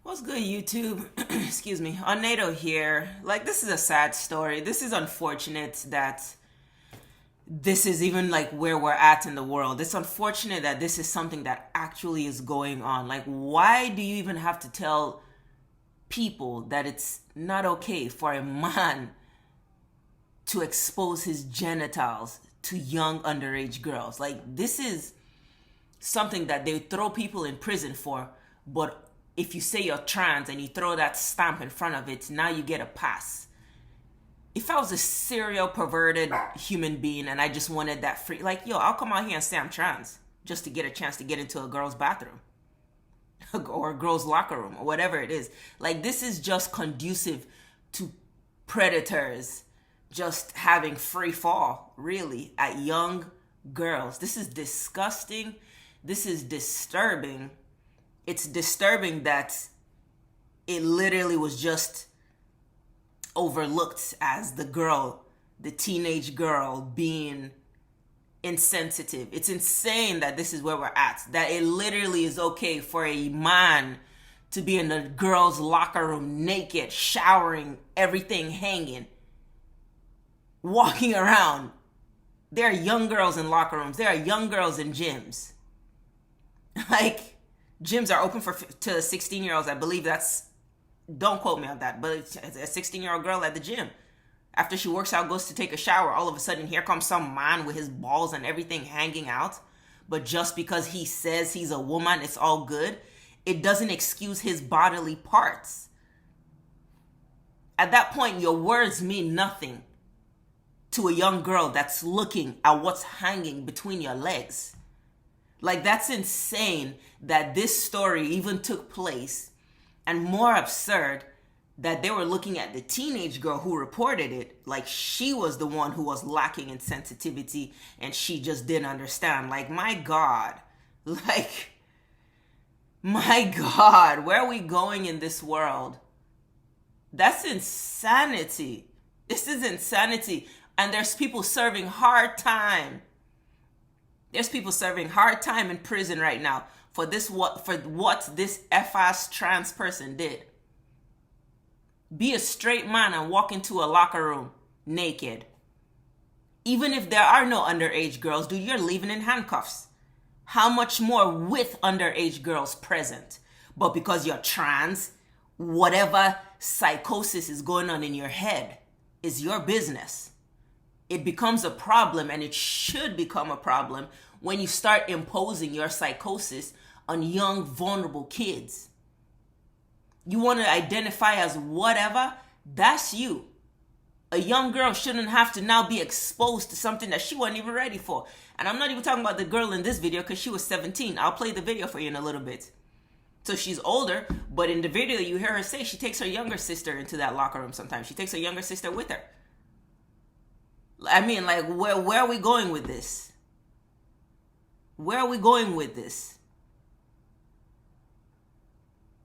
What's good, YouTube? Excuse me. On NATO here. Like, this is a sad story. This is unfortunate that this is even like where we're at in the world. It's unfortunate that this is something that actually is going on. Like, why do you even have to tell people that it's not okay for a man to expose his genitals to young underage girls? Like, this is something that they throw people in prison for, but if you say you're trans and you throw that stamp in front of it, now you get a pass. If I was a serial perverted human being and I just wanted that free, like, yo, I'll come out here and say I'm trans just to get a chance to get into a girl's bathroom or a girl's locker room or whatever it is. Like, this is just conducive to predators just having free fall, really, at young girls. This is disgusting. This is disturbing. It's disturbing that it literally was just overlooked as the teenage girl being insensitive. It's insane that this is where we're at, that it literally is okay for a man to be in a girl's locker room naked, showering, everything hanging, walking around. There are young girls in locker rooms. There are young girls in gyms. Like, gyms are open to 16-year-olds. I believe don't quote me on that, but it's a 16-year-old girl at the gym. After she works out, goes to take a shower, all of a sudden here comes some man with his balls and everything hanging out. But just because he says he's a woman, it's all good. It doesn't excuse his bodily parts. At that point, your words mean nothing to a young girl that's looking at what's hanging between your legs. Like, that's insane that this story even took place, and more absurd that they were looking at the teenage girl who reported it like she was the one who was lacking in sensitivity and she just didn't understand. Like, my God, where are we going in this world? That's insanity. This is insanity. And there's people serving hard time. There's people serving hard time in prison right now for what this F-ass trans person did. Be a straight man and walk into a locker room naked. Even if there are no underage girls, dude, you're leaving in handcuffs. How much more with underage girls present? But because you're trans, whatever psychosis is going on in your head is your business. It becomes a problem, and it should become a problem when you start imposing your psychosis on young, vulnerable kids. You want to identify as whatever? That's you. A young girl shouldn't have to now be exposed to something that she wasn't even ready for. And I'm not even talking about the girl in this video because she was 17. I'll play the video for you in a little bit. So she's older, but in the video you hear her say she takes her younger sister into that locker room sometimes. She takes her younger sister with her. I mean, like, where are we going with this? Where are we going with this?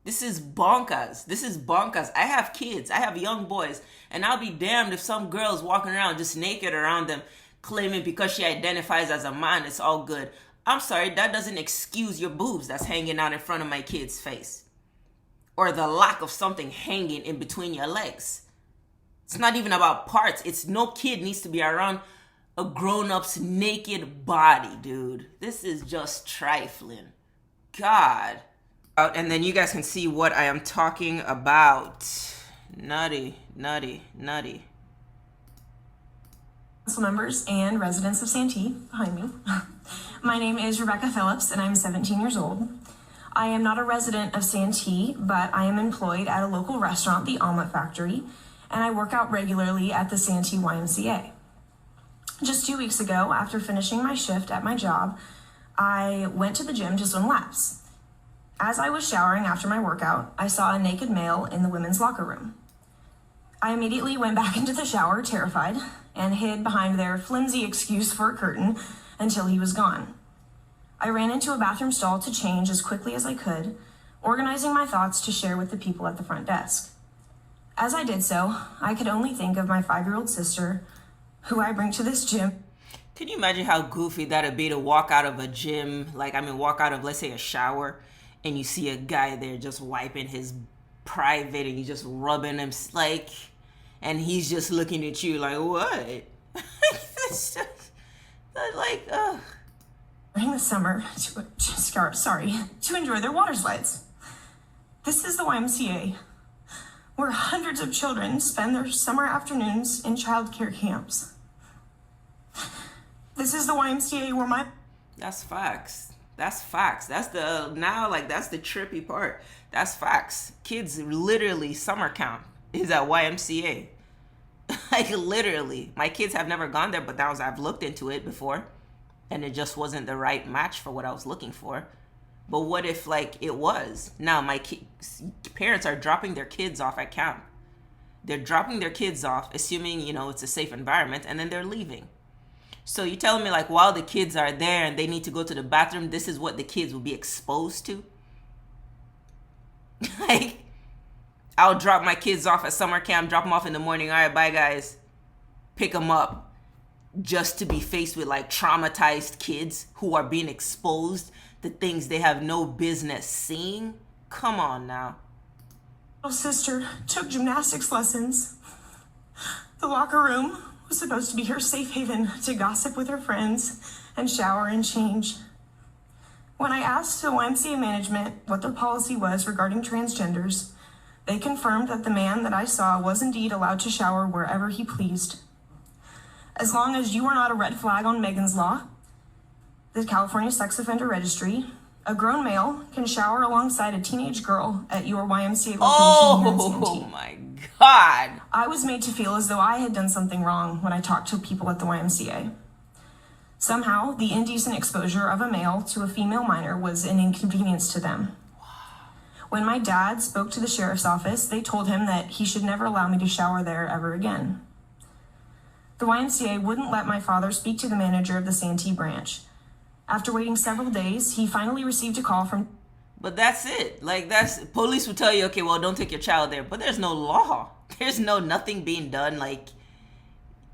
This is bonkers. This is bonkers. I have kids. I have young boys. And I'll be damned if some girl's walking around just naked around them, claiming because she identifies as a man, it's all good. I'm sorry, that doesn't excuse your boobs that's hanging out in front of my kid's face. Or the lack of something hanging in between your legs. It's not even about parts. It's no kid needs to be around a grown-up's naked body, dude. This is just trifling. God. And then you guys can see what I am talking about. Nutty, nutty, nutty. Council members and residents of Santee behind me. My name is Rebecca Phillips, and I'm 17 years old. I am not a resident of Santee, but I am employed at a local restaurant, the Omelet Factory, and I work out regularly at the Santee YMCA. Just 2 weeks ago, after finishing my shift at my job, I went to the gym to swim laps. As I was showering after my workout, I saw a naked male in the women's locker room. I immediately went back into the shower, terrified, and hid behind their flimsy excuse for a curtain until he was gone. I ran into a bathroom stall to change as quickly as I could, organizing my thoughts to share with the people at the front desk. As I did so, I could only think of my 5-year-old sister, who I bring to this gym. Can you imagine how goofy that'd be to walk out of a gym, walk out of, let's say, a shower, and you see a guy there just wiping his private and you just rubbing him like, and he's just looking at you like, what? It's just, like, ugh. During the summer to enjoy their water slides. This is the YMCA, where hundreds of children spend their summer afternoons in childcare camps. This is the YMCA where That's facts. That's facts. That's that's the trippy part. That's facts. Kids literally summer camp is at YMCA. Like literally. My kids have never gone there, but I've looked into it before and it just wasn't the right match for what I was looking for. But what if like it was? Now my parents are dropping their kids off at camp. They're dropping their kids off, assuming, it's a safe environment, and then they're leaving. So you're telling me like while the kids are there and they need to go to the bathroom, this is what the kids will be exposed to? Like, I'll drop my kids off at summer camp, drop them off in the morning. All right, bye guys. Pick them up just to be faced with like traumatized kids who are being exposed to things they have no business seeing. Come on now. little sister took gymnastics lessons. The locker room was supposed to be her safe haven to gossip with her friends and shower and change. When I asked the YMCA management what their policy was regarding transgenders, they confirmed that the man that I saw was indeed allowed to shower wherever he pleased. As long as you are not a red flag on Megan's Law, the California Sex Offender Registry, a grown male can shower alongside a teenage girl at your YMCA location here in Santee. Oh my God. I was made to feel as though I had done something wrong when I talked to people at the YMCA. Somehow, the indecent exposure of a male to a female minor was an inconvenience to them. When my dad spoke to the sheriff's office, they told him that he should never allow me to shower there ever again. The YMCA wouldn't let my father speak to the manager of the Santee branch. After waiting several days, he finally received a call from... But that's it. Like, police will tell you, okay, well, don't take your child there. But there's no law. There's nothing being done. Like,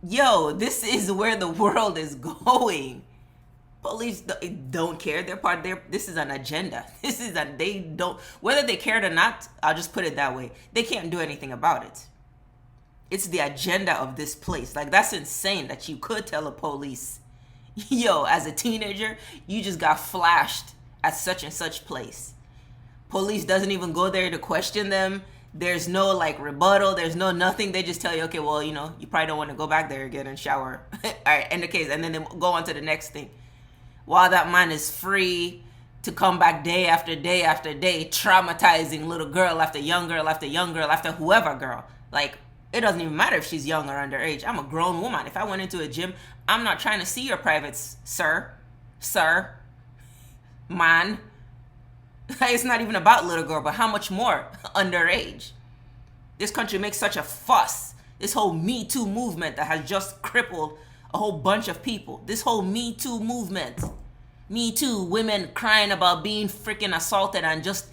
yo, this is where the world is going. Police don't care. This is an agenda. They don't, whether they cared or not, I'll just put it that way. They can't do anything about it. It's the agenda of this place. Like, that's insane that you could tell a police, yo, as a teenager, you just got flashed at such and such place. Police doesn't even go there to question them. There's no like rebuttal. There's no nothing. They just tell you, okay, well, you probably don't want to go back there again and shower. All right, end the case. And then they go on to the next thing. While that man is free to come back day after day after day, traumatizing little girl after young girl after young girl after whoever girl. Like, it doesn't even matter if she's young or underage. I'm a grown woman. If I went into a gym, I'm not trying to see your privates, sir, man. It's not even about little girl, but how much more underage. This country makes such a fuss. This whole Me Too movement that has just crippled a whole bunch of people. This whole Me Too movement. Me Too, women crying about being freaking assaulted and just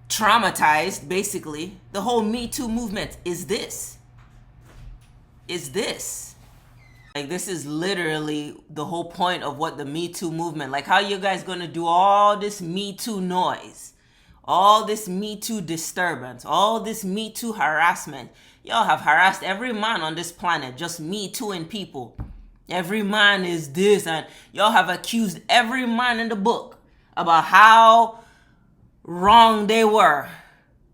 traumatized, basically. The whole Me Too movement is this. Like, this is literally the whole point of what the Me Too movement, like, how you guys gonna do all this Me Too noise, all this Me Too disturbance, all this Me Too harassment? Y'all have harassed every man on this planet, just Me Tooing people. Every man is this, and y'all have accused every man in the book about how wrong they were,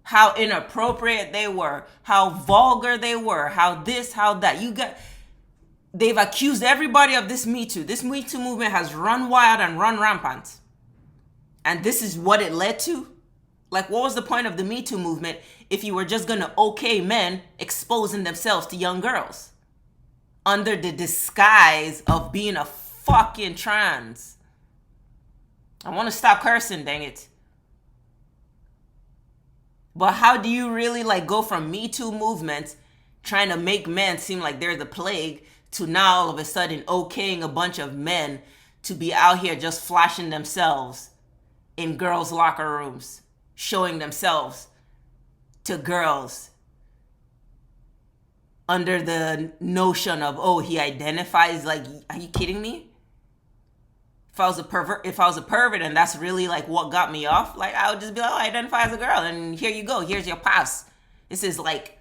how inappropriate they were, how vulgar they were, how this, how that. They've accused everybody of this Me Too. This Me Too movement has run wild and run rampant. And this is what it led to? Like, what was the point of the Me Too movement if you were just going to okay men exposing themselves to young girls under the disguise of being a fucking trans? I want to stop cursing, dang it. But how do you really like go from Me Too movement trying to make men seem like they're the plague to now all of a sudden okaying a bunch of men to be out here just flashing themselves in girls' locker rooms, showing themselves to girls under the notion of, oh, he identifies, like, are you kidding me? if I was a pervert and that's really like what got me off, like I would just be like, oh, I identify as a girl and here you go, here's your pass. This is like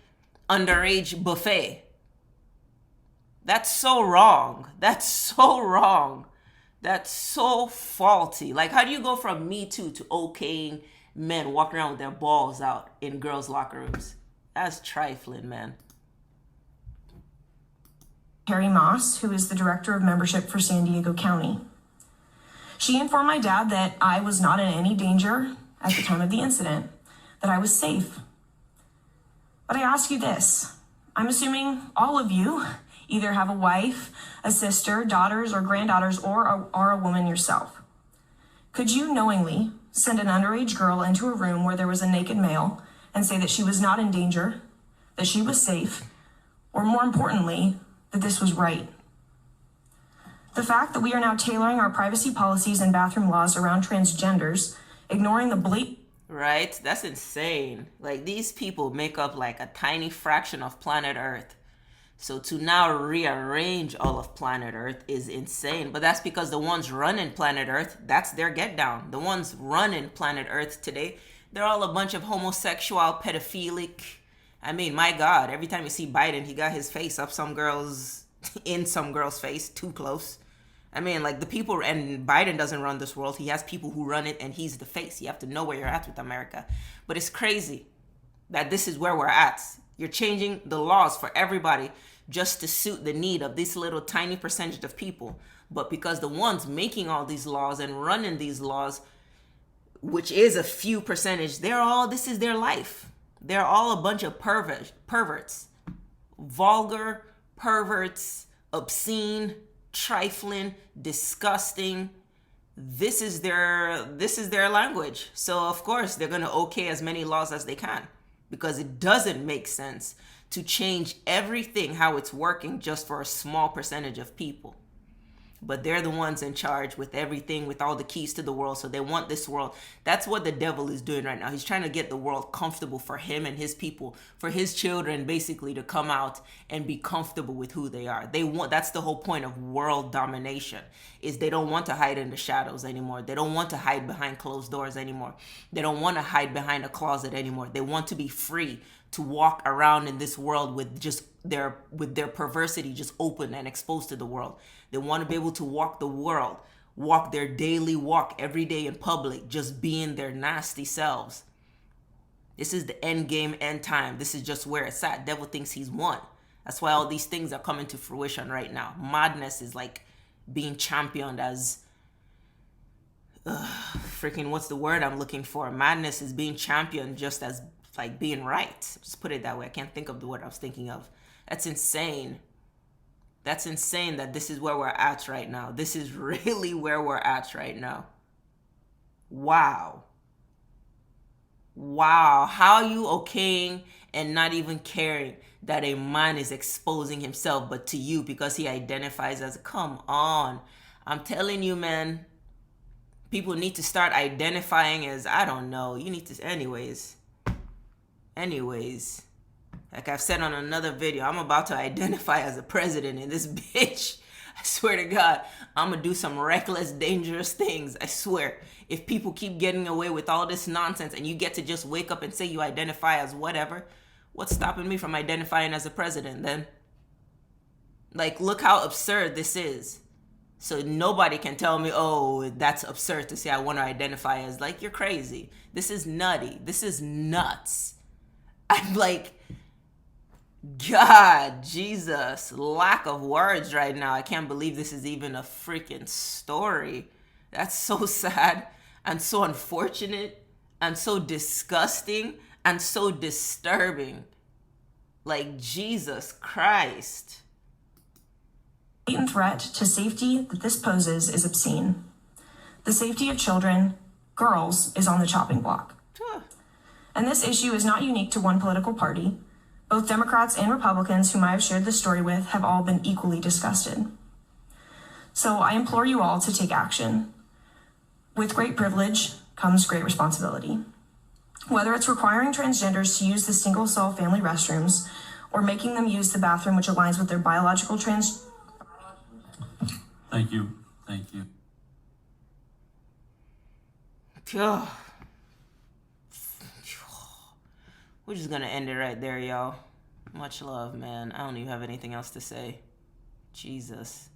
underage buffet. That's so wrong. That's so wrong. That's so faulty. Like, how do you go from Me Too to okaying men walking around with their balls out in girls' locker rooms? That's trifling, man. Carrie Moss, who is the director of membership for San Diego County. She informed my dad that I was not in any danger at the time of the incident, that I was safe. But I ask you this, I'm assuming all of you either have a wife, a sister, daughters, or granddaughters, or are a woman yourself. Could you knowingly send an underage girl into a room where there was a naked male and say that she was not in danger, that she was safe, or more importantly, that this was right? The fact that we are now tailoring our privacy policies and bathroom laws around transgenders, ignoring the blatant... Right? That's insane. Like, these people make up like a tiny fraction of planet Earth. So to now rearrange all of planet Earth is insane. But that's because the ones running planet Earth, that's their get down. The ones running planet Earth today, they're all a bunch of homosexual, pedophilic. I mean, my God, every time you see Biden, he got his face up some girl's, in some girl's face, too close. I mean, like the people, and Biden doesn't run this world. He has people who run it and he's the face. You have to know where you're at with America. But it's crazy that this is where we're at. You're changing the laws for everybody just to suit the need of this little tiny percentage of people. But because the ones making all these laws and running these laws, which is a few percentage, this is their life. They're all a bunch of perverts, vulgar perverts, obscene, trifling, disgusting. This is their language. So of course they're going to okay as many laws as they can, because it doesn't make sense to change everything how it's working just for a small percentage of people. But they're the ones in charge with everything, with all the keys to the world. So they want this world. That's what the devil is doing right now. He's trying to get the world comfortable for him and his people, for his children basically to come out and be comfortable with who they are. That's the whole point of world domination, is they don't want to hide in the shadows anymore. They don't want to hide behind closed doors anymore. They don't want to hide behind a closet anymore. They want to be free to walk around in this world with just their perversity just open and exposed to the world. They want to be able to walk the world, walk their daily walk every day in public, just being their nasty selves. This is the end game, end time. This is just where it's at. Devil thinks he's won. That's why all these things are coming to fruition right now. Madness is like being championed as freaking, what's the word I'm looking for? Madness is being championed just as like being right. Just put it that way. I can't think of the word I was thinking of. That's insane. That's insane that this is where we're at right now. This is really where we're at right now. Wow. Wow. How are you okaying and not even caring that a man is exposing himself, but to you because he identifies as, come on. I'm telling you, man, people need to start identifying as, I don't know, you need to, anyways, like I've said on another video, I'm about to identify as a president in this bitch. I swear to God, I'm gonna do some reckless, dangerous things. I swear. If people keep getting away with all this nonsense and you get to just wake up and say you identify as whatever, what's stopping me from identifying as a president then? Like, look how absurd this is. So nobody can tell me, oh, that's absurd to say I want to identify as. Like, you're crazy. This is nutty. This is nuts. I'm like, God, Jesus, lack of words right now. I can't believe this is even a freaking story. That's so sad and so unfortunate and so disgusting and so disturbing. Like, Jesus Christ. The blatant threat to safety that this poses is obscene. The safety of children, girls, is on the chopping block. And this issue is not unique to one political party. Both Democrats and Republicans whom I have shared this story with have all been equally disgusted. So I implore you all to take action. With great privilege comes great responsibility. Whether it's requiring transgenders to use the single-cell family restrooms or making them use the bathroom which aligns with their biological Thank you. We're just gonna end it right there, y'all. Much love, man. I don't even have anything else to say. Jesus.